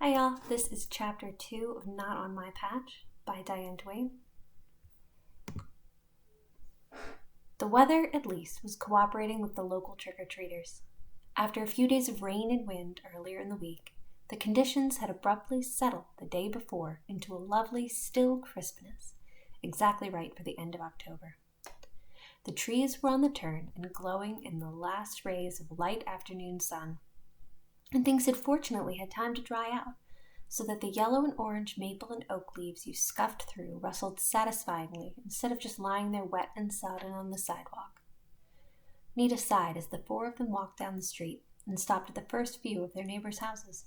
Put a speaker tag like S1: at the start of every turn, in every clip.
S1: Hi y'all, this is chapter 2 of Not on My Patch by Diane Duane. The weather, at least, was cooperating with the local trick-or-treaters. After a few days of rain and wind earlier in the week, the conditions had abruptly settled the day before into a lovely, still crispness, exactly right for the end of October. The trees were on the turn and glowing in the last rays of light afternoon sun, and things had fortunately had time to dry out, so that the yellow and orange maple and oak leaves you scuffed through rustled satisfyingly instead of just lying there wet and sodden on the sidewalk. Nita sighed as the four of them walked down the street and stopped at the first view of their neighbors' houses.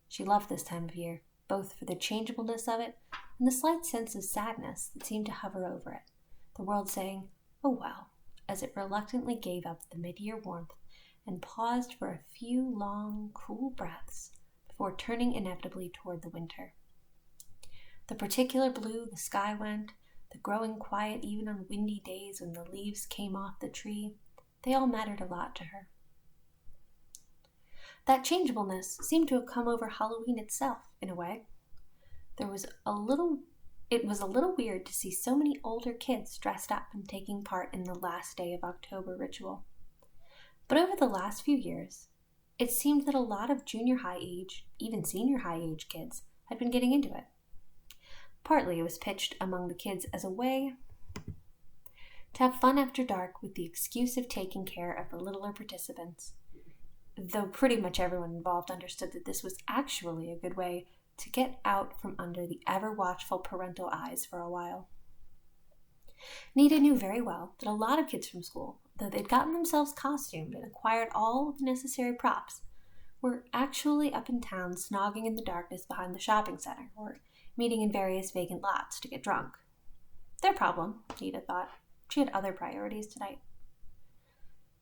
S1: She loved this time of year, both for the changeableness of it and the slight sense of sadness that seemed to hover over it, the world saying, "Oh well," as it reluctantly gave up the mid-year warmth and paused for a few long, cool breaths before turning inevitably toward the winter. The particular blue the sky went, the growing quiet even on windy days when the leaves came off the tree, they all mattered a lot to her. That changeableness seemed to have come over Halloween itself, in a way. It was a little weird to see so many older kids dressed up and taking part in the last day of October ritual. But over the last few years, it seemed that a lot of junior high age, even senior high age kids had been getting into it. Partly it was pitched among the kids as a way to have fun after dark with the excuse of taking care of the littler participants, though pretty much everyone involved understood that this was actually a good way to get out from under the ever-watchful parental eyes for a while. Nita knew very well that a lot of kids from school, though they'd gotten themselves costumed and acquired all the necessary props, were actually up in town snogging in the darkness behind the shopping center or meeting in various vacant lots to get drunk. Their problem, Nita thought. She had other priorities tonight.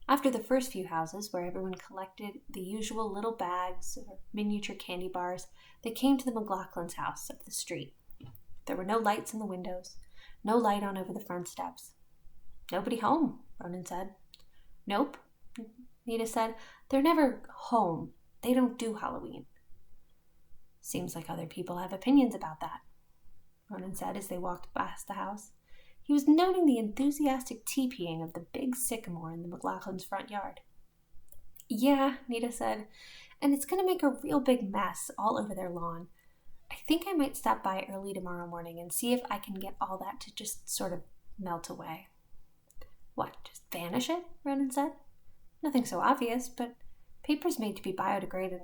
S1: After the first few houses, where everyone collected the usual little bags or miniature candy bars, they came to the McLaughlin's house up the street. There were no lights in the windows, no light on over the front steps. "Nobody home," Ronan said. "Nope," Nita said. "They're never home. They don't do Halloween." "Seems like other people have opinions about that," Ronan said as they walked past the house. He was noting the enthusiastic teepeeing of the big sycamore in the McLaughlin's front yard. "Yeah," Nita said, "and it's going to make a real big mess all over their lawn. I think I might stop by early tomorrow morning and see if I can get all that to just sort of melt away." "What, just vanish it?" Ronan said. "Nothing so obvious, but paper's made to biodegrade in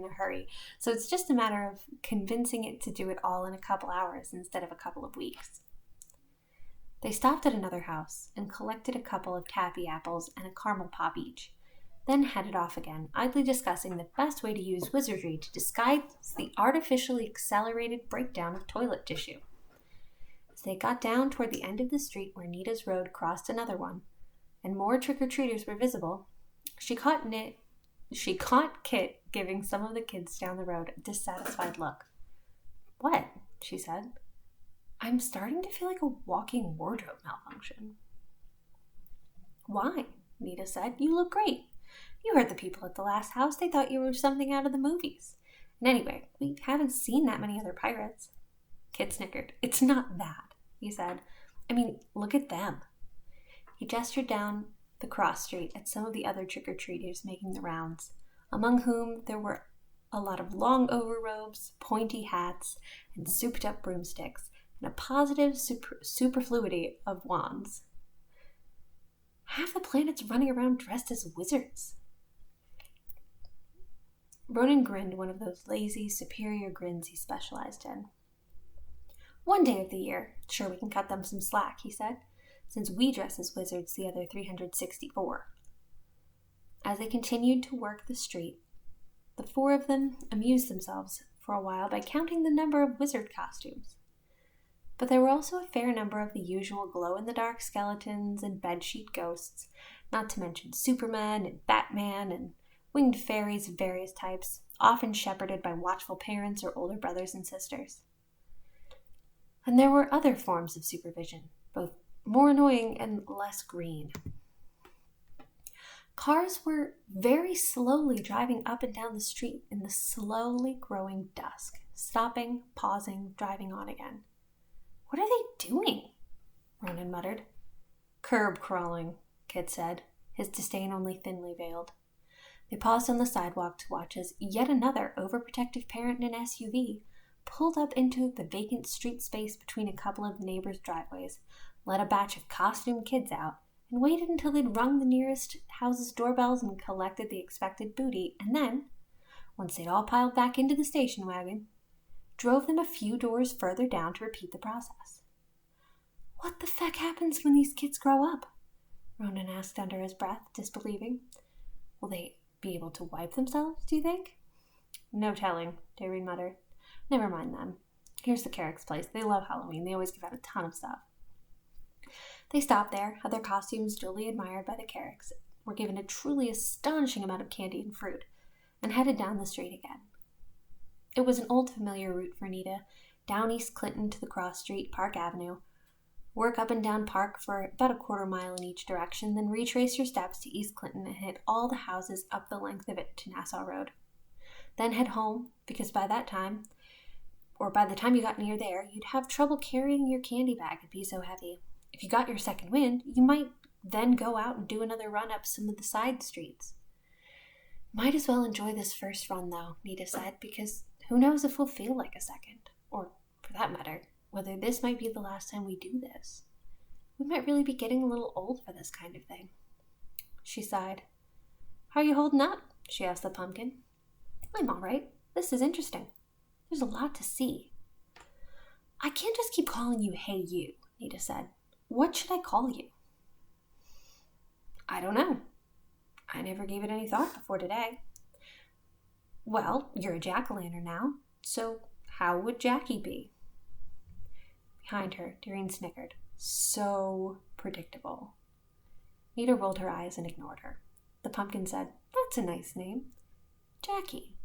S1: a hurry, so it's just a matter of convincing it to do it all in a couple hours instead of a couple of weeks." They stopped at another house and collected a couple of taffy apples and a caramel pop each, then headed off again, idly discussing the best way to use wizardry to disguise the artificially accelerated breakdown of toilet tissue. As they got down toward the end of the street where Nita's road crossed another one, and more trick-or-treaters were visible, she caught Kit giving some of the kids down the road a dissatisfied look. "What?" she said. "I'm starting to feel like a walking wardrobe malfunction." "Why?" Nita said. "You look great. You heard the people at the last house. They thought you were something out of the movies. And anyway, we haven't seen that many other pirates." Kit snickered. "It's not that," he said. "I mean, look at them." He gestured down the cross street at some of the other trick-or-treaters making the rounds, among whom there were a lot of long overrobes, pointy hats, and souped-up broomsticks, and a positive superfluity of wands. "Half the planet's running around dressed as wizards." Ronan grinned one of those lazy, superior grins he specialized in. "One day of the year, sure we can cut them some slack," he said, "since we dress as wizards the other 364. As they continued to work the street, the four of them amused themselves for a while by counting the number of wizard costumes. But there were also a fair number of the usual glow-in-the-dark skeletons and bedsheet ghosts, not to mention Superman and Batman and winged fairies of various types, often shepherded by watchful parents or older brothers and sisters. And there were other forms of supervision, both more annoying and less green. Cars were very slowly driving up and down the street in the slowly growing dusk, stopping, pausing, driving on again. "What are they doing?" Ronan muttered. "Curb crawling," Kit said, his disdain only thinly veiled. They paused on the sidewalk to watch as yet another overprotective parent in an SUV pulled up into the vacant street space between a couple of neighbors' driveways, let a batch of costumed kids out, and waited until they'd rung the nearest house's doorbells and collected the expected booty, and then, once they'd all piled back into the station wagon, drove them a few doors further down to repeat the process. "What the feck happens when these kids grow up?" Ronan asked under his breath, disbelieving. "Will they be able to wipe themselves, do you think?" "No telling," Doreen muttered. "Never mind them. Here's the Carrick's place. They love Halloween. They always give out a ton of stuff." They stopped there, had their costumes duly admired by the Carricks, were given a truly astonishing amount of candy and fruit, and headed down the street again. It was an old familiar route for Nita, down East Clinton to the cross street, Park Avenue, work up and down Park for about a quarter mile in each direction, then retrace your steps to East Clinton and hit all the houses up the length of it to Nassau Road. Then head home, because by the time you got near there, you'd have trouble carrying your candy bag, it'd be so heavy. If you got your second wind, you might then go out and do another run up some of the side streets. "Might as well enjoy this first run, though," Nita said, "because who knows if we'll feel like a second, or, for that matter, whether this might be the last time we do this. We might really be getting a little old for this kind of thing." She sighed. "How are you holding up?" she asked the pumpkin. "I'm all right. This is interesting. There's a lot to see." "I can't just keep calling you Hey You," Nita said. "What should I call you?" "I don't know. I never gave it any thought before today." "Well, you're a jack-o'-lantern now, so how would Jackie be?" Behind her, Doreen snickered. So predictable. Nita rolled her eyes and ignored her. The pumpkin said, "That's a nice name. Jackie."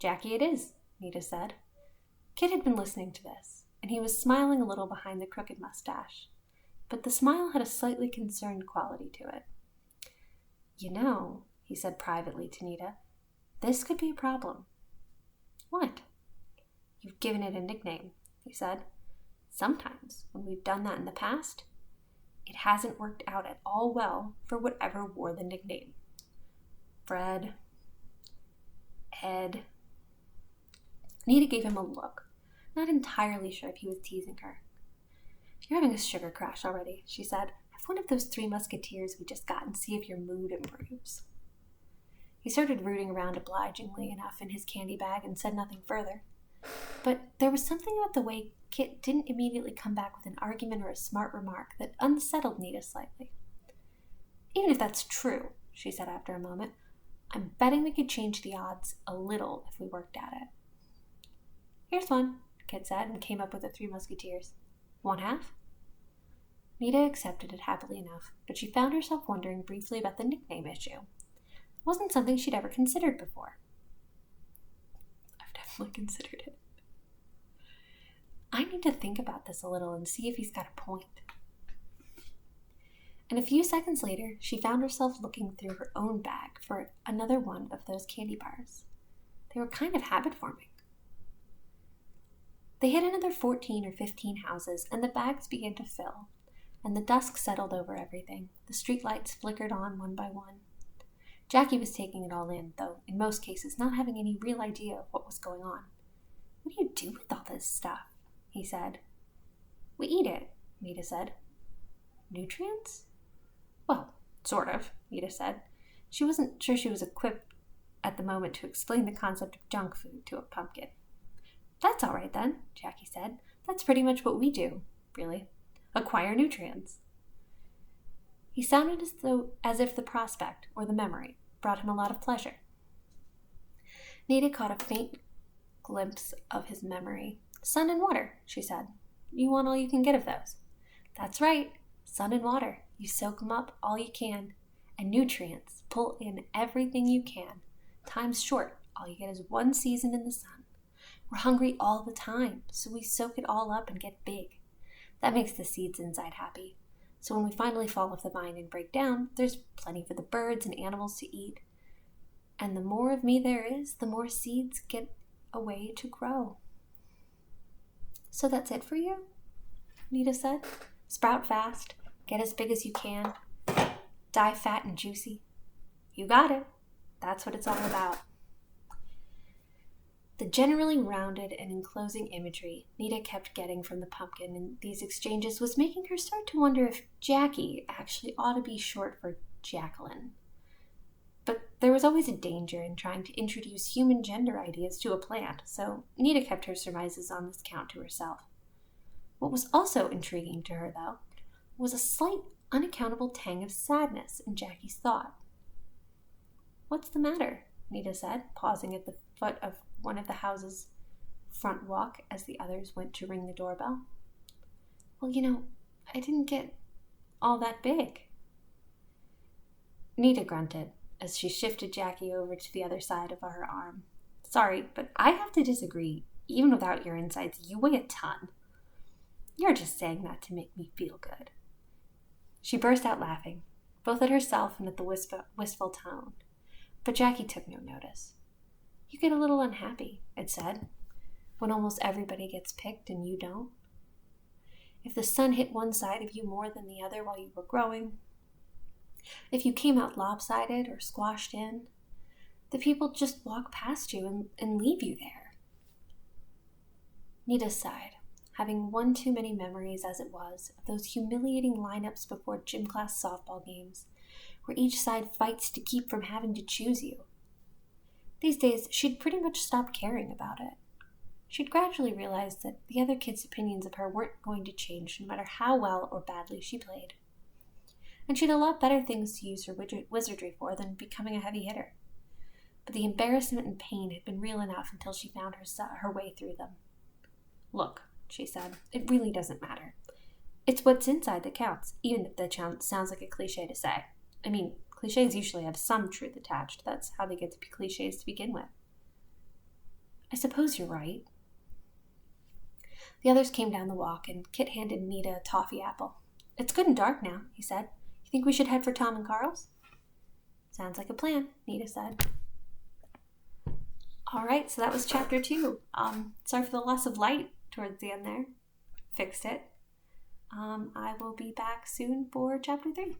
S1: "Jackie it is," Nita said. Kit had been listening to this, and he was smiling a little behind the crooked mustache, but the smile had a slightly concerned quality to it. "You know," he said privately to Nita, "this could be a problem." "What?" "You've given it a nickname," he said. "Sometimes, when we've done that in the past, it hasn't worked out at all well for whatever wore the nickname. Fred, Ed." Nita gave him a look, not entirely sure if he was teasing her. "You're having a sugar crash already," she said. "Have one of those Three Musketeers we just got and see if your mood improves." He started rooting around obligingly enough in his candy bag and said nothing further. But there was something about the way Kit didn't immediately come back with an argument or a smart remark that unsettled Nita slightly. "Even if that's true," she said after a moment, "I'm betting we could change the odds a little if we worked at it." "Here's one," Kit said, and came up with the Three Musketeers. "Want half?" Nita accepted it happily enough, but she found herself wondering briefly about the nickname issue. It wasn't something she'd ever considered before. "I've definitely considered it. I need to think about this a little and see if he's got a point." And a few seconds later, she found herself looking through her own bag for another one of those candy bars. They were kind of habit-forming. They hit another 14 or 15 houses, and the bags began to fill, and the dusk settled over everything. The streetlights flickered on one by one. Jackie was taking it all in, though in most cases not having any real idea of what was going on. "What do you do with all this stuff?" he said. "We eat it," Nita said. "Nutrients?" "Well, sort of," Nita said. She wasn't sure she was equipped at the moment to explain the concept of junk food to a pumpkin. "That's all right then," Jackie said. "That's pretty much what we do, really. Acquire nutrients." He sounded as if the prospect, or the memory, brought him a lot of pleasure. Nita caught a faint glimpse of his memory. "Sun and water," she said. "You want all you can get of those." "That's right. Sun and water. You soak them up all you can. And nutrients. Pull in everything you can. Time's short. All you get is one season in the sun. We're hungry all the time, so we soak it all up and get big. That makes the seeds inside happy. So when we finally fall off the vine and break down, there's plenty for the birds and animals to eat. And the more of me there is, the more seeds get a way to grow. So that's it for you? Nita said. Sprout fast, get as big as you can, die fat and juicy. You got it. That's what it's all about. The generally rounded and enclosing imagery Nita kept getting from the pumpkin in these exchanges was making her start to wonder if Jackie actually ought to be short for Jacqueline. But there was always a danger in trying to introduce human gender ideas to a plant, so Nita kept her surmises on this count to herself. What was also intriguing to her, though, was a slight, unaccountable tang of sadness in Jackie's thought. "What's the matter?" Nita said, pausing at the foot of one of the house's front walk as the others went to ring the doorbell. "Well, I didn't get all that big." Nita grunted as she shifted Jackie over to the other side of her arm. "Sorry, but I have to disagree. Even without your insides, you weigh a ton. You're just saying that to make me feel good." She burst out laughing, both at herself and at the wistful tone. But Jackie took no notice. "You get a little unhappy," it said, "when almost everybody gets picked and you don't. If the sun hit one side of you more than the other while you were growing, if you came out lopsided or squashed in, the people just walk past you and leave you there." Nita sighed, having one too many memories as it was of those humiliating lineups before gym class softball games, where each side fights to keep from having to choose you. These days, she'd pretty much stopped caring about it. She'd gradually realized that the other kids' opinions of her weren't going to change no matter how well or badly she played. And she'd a lot better things to use her wizardry for than becoming a heavy hitter. But the embarrassment and pain had been real enough until she found her way through them. "Look," she said, "it really doesn't matter. It's what's inside that counts, even if that sounds like a cliche to say. I mean, cliches usually have some truth attached. That's how they get to be cliches to begin with." "I suppose you're right." The others came down the walk, and Kit handed Nita a toffee apple. "It's good and dark now," he said. "You think we should head for Tom and Carl's?" "Sounds like a plan," Nita said. All right, so that was chapter 2. Sorry for the loss of light towards the end there. Fixed it. I will be back soon for chapter 3.